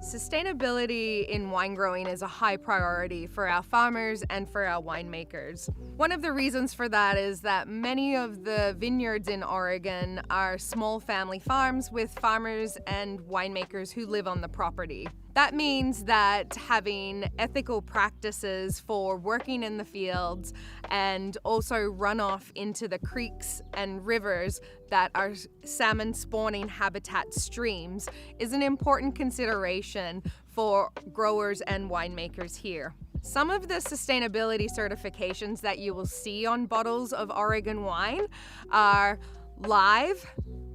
Sustainability in wine growing is a high priority for our farmers and for our winemakers. One of the reasons for that is that many of the vineyards in Oregon are small family farms with farmers and winemakers who live on the property. That means that having ethical practices for working in the fields and also runoff into the creeks and rivers that are salmon spawning habitat streams is an important consideration for growers and winemakers here. Some of the sustainability certifications that you will see on bottles of Oregon wine are LIVE,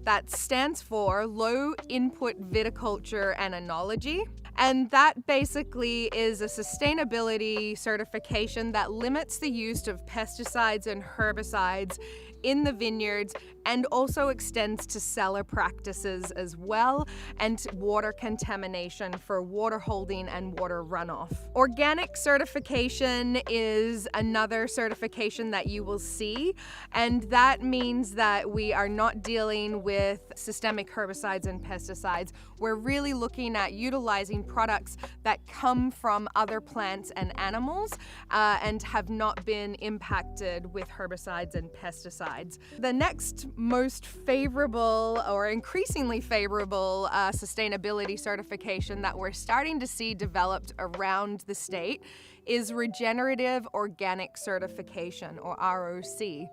that stands for Low Input Viticulture and Enology. And that basically is a sustainability certification that limits the use of pesticides and herbicides in the vineyards and also extends to cellar practices as well, and water contamination for water holding and water runoff. Organic certification is another certification that you will see, and that means that we are not dealing with systemic herbicides and pesticides. We're really looking at utilizing products that come from other plants and animals and have not been impacted with herbicides and pesticides. The next most favorable or increasingly favorable sustainability certification that we're starting to see developed around the state is Regenerative Organic Certification, or ROC.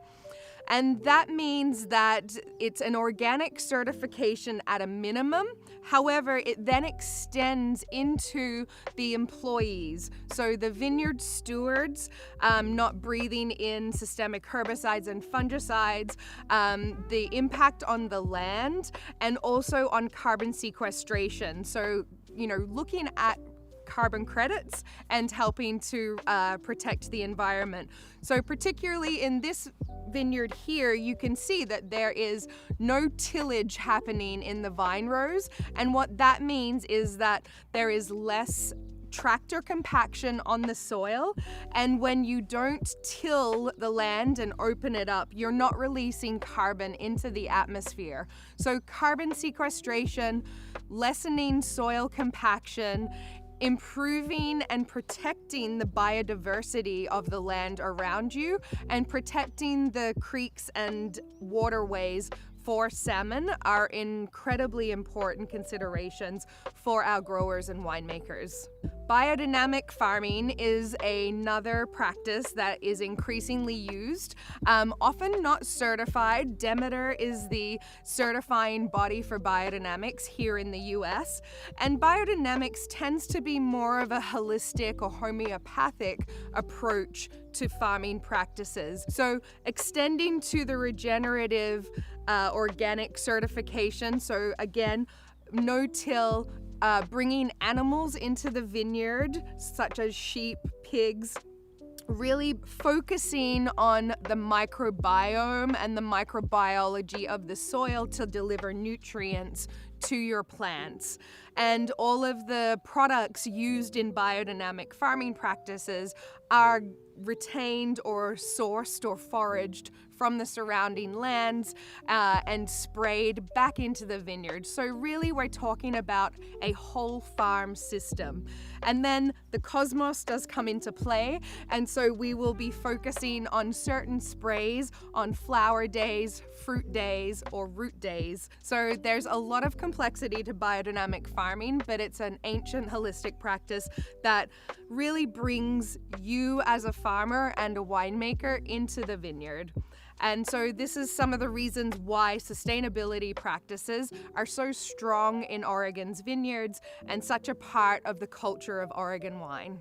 And that means that it's an organic certification at a minimum. However, it then extends into the employees. So the vineyard stewards not breathing in systemic herbicides and fungicides, the impact on the land, and also on carbon sequestration. So, looking at carbon credits and helping to protect the environment. So particularly in this vineyard here, you can see that there is no tillage happening in the vine rows, and what that means is that there is less tractor compaction on the soil, and when you don't till the land and open it up, you're not releasing carbon into the atmosphere. So carbon sequestration, lessening soil compaction, improving and protecting the biodiversity of the land around you, and protecting the creeks and waterways for salmon are incredibly important considerations for our growers and winemakers. Biodynamic farming is another practice that is increasingly used, often not certified. Demeter is the certifying body for biodynamics here in the US, and biodynamics tends to be more of a holistic or homeopathic approach to farming practices. So extending to the regenerative organic certification, so again, no-till, bringing animals into the vineyard, such as sheep, pigs, really focusing on the microbiome and the microbiology of the soil to deliver nutrients to your plants. And all of the products used in biodynamic farming practices are retained or sourced or foraged from the surrounding lands and sprayed back into the vineyard. So really we're talking about a whole farm system. And then the cosmos does come into play, and so we will be focusing on certain sprays on flower days, fruit days, or root days. So there's a lot of complexity to biodynamic farming, but it's an ancient holistic practice that really brings you as a farmer and a winemaker into the vineyard. And so this is some of the reasons why sustainability practices are so strong in Oregon's vineyards and such a part of the culture of Oregon wine.